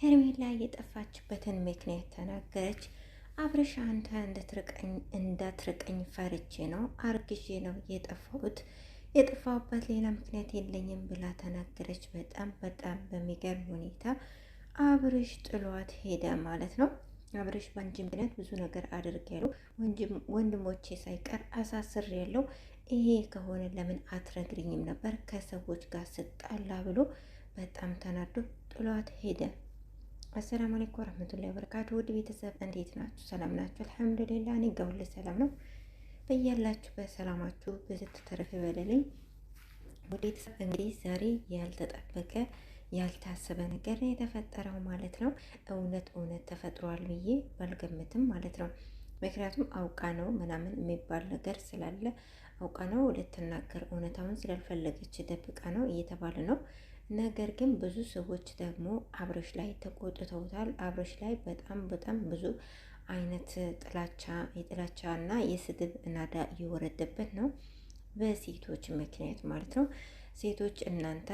ሄርሜላ የጠፋችበትን ምክንያት ተናገረች። አብርሽ አንተ እንዳትርቀኝ ፈርቼ ነው አርግዤ ነው የጠፋሁበት ሌላ ምክንያት የለኝም ብላ ተናገረች። በጣም በጣም በሚገርም ሁኔታ አብርሽ ጥሏት ሄደ ማለት ነው። አብርሽ በአንቺ ምክንያት ብዙ ነገር አድርጌያለሁ፣ ወንድሞቼ ሳይቀር አሳስሬያለሁ። ይሄ ከሆነ ለምን አትነግሪኝም ነበር ከሰዎች ጋር ስጣላ ብሎ በጣም ተናዶ ጥሏት ሄደ። አሰላሙ አለይኩም ወረህመቱላሂ ወበረካቱ። ውድ ቤተሰብ እንዴት ናችሁ? ሰላም ናችሁ? አልሐምዱሊላህ እኔ ጋር ሁሉ ሰላም ነው። በያላችሁ በሰላማችሁ ብዝት ተረፍ በለልኝ። ውድ ቤተሰብ እንግዲህ ዛሬ ያልተጠበቀ ያልታሰበ ነገር ነው የተፈጠረው ማለት ነው። እውነት ተፈጥሯል ብዬ ባልገምትም ማለት ነው። ምክንያቱም አውቃ ነው ምናምን የሚባል ነገር ስላለ አውቃ ነው ልትናገር እውነታውን ስላልፈለገች ደብቃ ነው እየተባለ ነው። ነገር ግን ብዙ ሰዎች ደግሞ አብርሽ ላይ ተቆጥተውታል። አብርሽ ላይ በጣም ብዙ አይነት የጥላቻ እና የስድብ ናዳ እየወረደበት ነው፣ በሴቶች ምክንያት ማለት ነው። ሴቶች እናንተ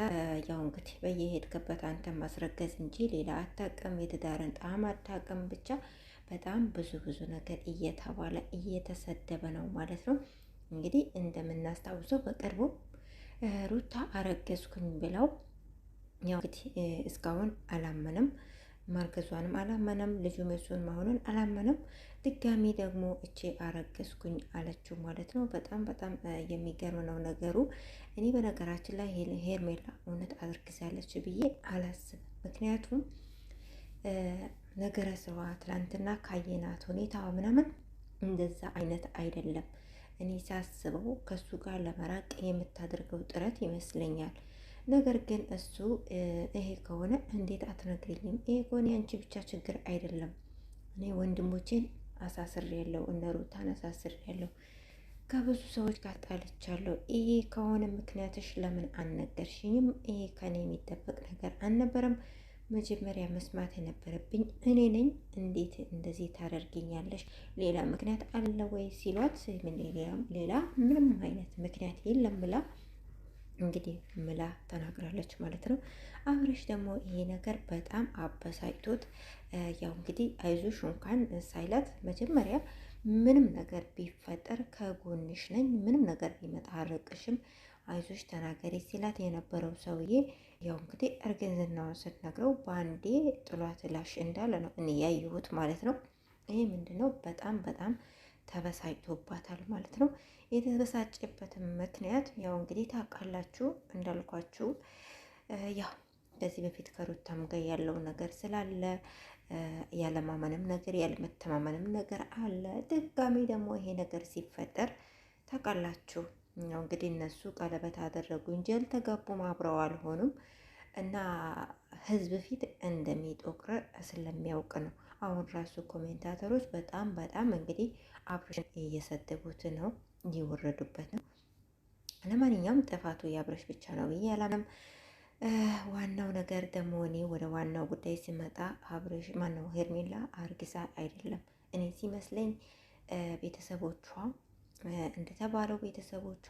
ያው እንግዲህ በየሄድክበት አንተ ማስረገዝ እንጂ ሌላ አታውቅም፣ የትዳርን ጣዕም አታውቅም። ብቻ በጣም ብዙ ነገር እየተባለ እየተሰደበ ነው ማለት ነው። እንግዲህ እንደምናስታውሰው በቅርቡ ሩታ አረገዝኩኝ ብለው ያው እንግዲህ እስካሁን አላመነም፣ ማርገዟንም አላመነም፣ ልጁ መሱን መሆኑን አላመነም። ድጋሚ ደግሞ እቼ አረገዝኩኝ አለችው ማለት ነው። በጣም የሚገርም ነው ነገሩ። እኔ በነገራችን ላይ ሄርሜላ እውነት አርግዛለች ብዬ አላስብም። ምክንያቱም ነገረ ስሯ ትላንትና ካየናት ሁኔታ ምናምን እንደዛ አይነት አይደለም። እኔ ሳስበው ከሱ ጋር ለመራቅ የምታደርገው ጥረት ይመስለኛል። ነገር ግን እሱ ይሄ ከሆነ እንዴት አትነግሪኝም? ይሄ ከሆነ የአንቺ ብቻ ችግር አይደለም። እኔ ወንድሞቼን አሳስሬያለሁ፣ እነ ሩታን አሳስሬያለሁ፣ ከብዙ ሰዎች ጋር ጣልቻለሁ። ይሄ ከሆነ ምክንያትሽ ለምን አልነገርሽኝም? ይሄ ከኔ የሚጠበቅ ነገር አልነበረም። መጀመሪያ መስማት የነበረብኝ እኔ ነኝ። እንዴት እንደዚህ ታደርጊኛለሽ? ሌላ ምክንያት አለ ወይ ሲሏት፣ ሌላ ምንም አይነት ምክንያት የለም ብላ እንግዲህ ምላ ተናግራለች ማለት ነው። አብርሽ ደግሞ ይሄ ነገር በጣም አበሳጭቶት ያው እንግዲህ አይዞሽ እንኳን ሳይላት መጀመሪያ ምንም ነገር ቢፈጠር ከጎንሽ ነኝ፣ ምንም ነገር ቢመጣ አርቅሽም፣ አይዞሽ ተናገሪ ሲላት የነበረው ሰውዬ ያው እንግዲህ እርግዝናውን ስትነግረው በአንዴ ጥሏት ላሽ እንዳለ ነው እኔ ያየሁት ማለት ነው። ይሄ ምንድነው በጣም ተበሳጭቶባታል ማለት ነው። የተበሳጨበትም ምክንያት ያው እንግዲህ ታውቃላችሁ እንዳልኳችሁ ያው ከዚህ በፊት ከሩታም ጋር ያለው ነገር ስላለ ያለማመንም ነገር ያለመተማመንም ነገር አለ። ድጋሚ ደግሞ ይሄ ነገር ሲፈጠር ታውቃላችሁ ያው እንግዲህ እነሱ ቀለበት አደረጉ እንጂ አልተጋቡም፣ አብረው አልሆኑም እና ህዝብ ፊት እንደሚጦክር ስለሚያውቅ ነው። አሁን ራሱ ኮሜንታተሮች በጣም እንግዲህ አብርሽን እየሰደቡት ነው፣ እየወረዱበት ነው። ለማንኛውም ጥፋቱ የአብርሽ ብቻ ነው ብዬ አላምንም። ዋናው ነገር ደግሞ እኔ ወደ ዋናው ጉዳይ ሲመጣ አብርሽ ማነው ሄርሜላ አርግዛ አይደለም። እኔ ሲመስለኝ ቤተሰቦቿ እንደተባለው ቤተሰቦቿ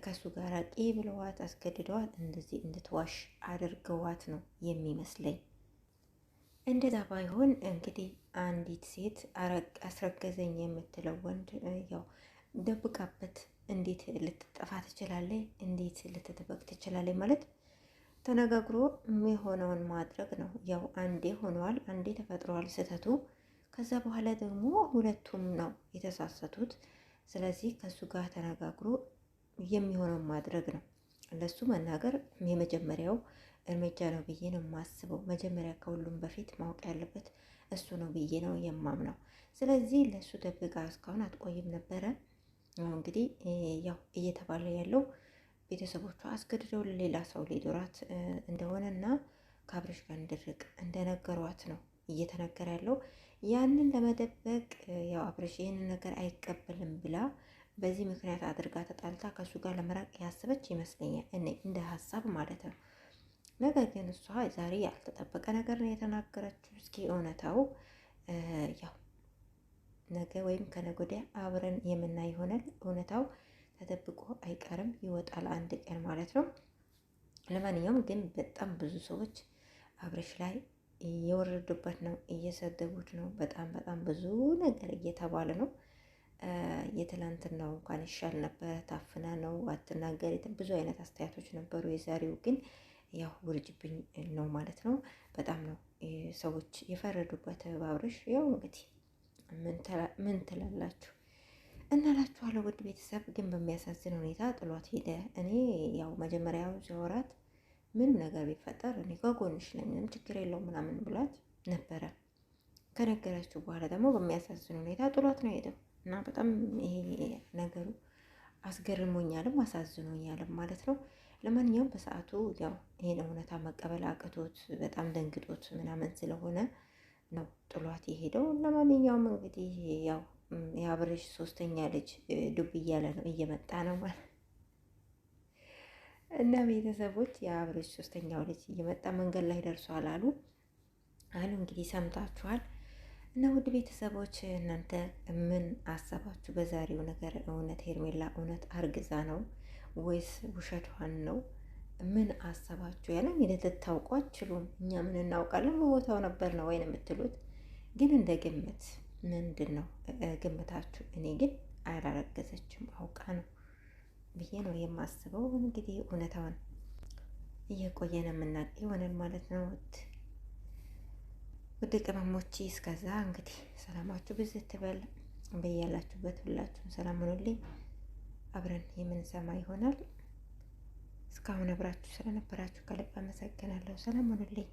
ከሱ ጋር ቂ ብለዋት አስገድደዋት እንደዚህ እንድትዋሽ አድርገዋት ነው የሚመስለኝ። እንደዛ ባይሆን እንግዲህ አንዲት ሴት አስረገዘኝ የምትለው ወንድ ያው ደብቃበት እንዴት ልትጠፋ ትችላለች? እንዴት ልትደበቅ ትችላለች? ማለት ተነጋግሮ የሚሆነውን ማድረግ ነው። ያው አንዴ ሆነዋል፣ አንዴ ተፈጥሯል ስህተቱ። ከዛ በኋላ ደግሞ ሁለቱም ነው የተሳሰቱት። ስለዚህ ከሱ ጋር ተነጋግሮ የሚሆነውን ማድረግ ነው። ለሱ መናገር የመጀመሪያው እርምጃ ነው ብዬ ነው የማስበው። መጀመሪያ ከሁሉም በፊት ማወቅ ያለበት እሱ ነው ብዬ ነው የማምነው። ስለዚህ ለእሱ ደብቃ እስካሁን አትቆይም ነበረ። እንግዲህ ያው እየተባለ ያለው ቤተሰቦቿ አስገድደው ለሌላ ሰው ሊዶራት እንደሆነና ከአብርሽ ጋር እንድርቅ እንደነገሯት ነው እየተነገረ ያለው። ያንን ለመደበቅ ያው አብርሽ ይህንን ነገር አይቀበልም ብላ በዚህ ምክንያት አድርጋ ተጣልታ ከእሱ ጋር ለመራቅ ያሰበች ይመስለኛል፣ እኔ እንደ ሀሳብ ማለት ነው። ነገር ግን እሷ ዛሬ ያልተጠበቀ ነገር ነው የተናገረችው። እስኪ እውነታው ያው ነገ ወይም ከነገ ወዲያ አብረን የምናይ ይሆናል። እውነታው ተደብቆ አይቀርም፣ ይወጣል አንድ ቀን ማለት ነው። ለማንኛውም ግን በጣም ብዙ ሰዎች አብርሽ ላይ እየወረዱበት ነው፣ እየሰደቡት ነው። በጣም በጣም ብዙ ነገር እየተባለ ነው። የትላንትናው እንኳን ይሻል ነበር፣ ታፍና ነው አትናገሪ፣ ብዙ አይነት አስተያየቶች ነበሩ። የዛሬው ግን ያው ውርጅብኝ ነው ማለት ነው። በጣም ነው ሰዎች የፈረዱበት በአብርሽ። ያው እንግዲህ ምን ትላላችሁ እናላችኋለሁ ውድ ቤተሰብ። ግን በሚያሳዝን ሁኔታ ጥሏት ሄደ። እኔ ያው መጀመሪያው ሲወራት ምንም ነገር ቢፈጠር እኔ ከጎንሽ ነኝ፣ ምንም ችግር የለውም ምናምን ብላት ነበረ። ከነገረችው በኋላ ደግሞ በሚያሳዝን ሁኔታ ጥሏት ነው ሄደው እና በጣም ይሄ ነገሩ አስገርሞኛልም አሳዝኖኛልም ማለት ነው። ለማንኛውም በሰዓቱ ያው ይሄን እውነታ መቀበል አቅቶት በጣም ደንግጦት ምናምን ስለሆነ ነው ጥሏት የሄደው። ለማንኛውም እንግዲህ ያው የአብርሽ ሶስተኛ ልጅ ዱብ እያለ ነው እየመጣ ነው ማለት እና ቤተሰቦች የአብርሽ ሶስተኛው ልጅ እየመጣ መንገድ ላይ ደርሷል አሉ እንግዲህ ሰምታችኋል። እና ውድ ቤተሰቦች እናንተ ምን አሰባችሁ በዛሬው ነገር? እውነት ሄርሜላ እውነት አርግዛ ነው ወይስ ውሸቷን ነው? ምን አሰባችሁ? ያለ እንግዲህ ልታውቁ አትችሉም። እኛ ምን እናውቃለን? በቦታው ነበር ነው ወይን የምትሉት? ግን እንደ ግምት ምንድን ነው ግምታችሁ? እኔ ግን አላረገዘችም አውቃ ነው ብዬ ነው የማስበው። እንግዲህ እውነታውን እየቆየን የምናውቅ ይሆናል ማለት ነው። ውድ ቅመሞቼ እስከዛ እንግዲህ ሰላማችሁ ብዝት ትበል በያላችሁበት። ሁላችሁም ሰላም ሆኖልኝ አብረን የምንሰማ ይሆናል። እስካሁን አብራችሁ ስለነበራችሁ ከልብ አመሰግናለሁ። ሰላም ሆኖልኝ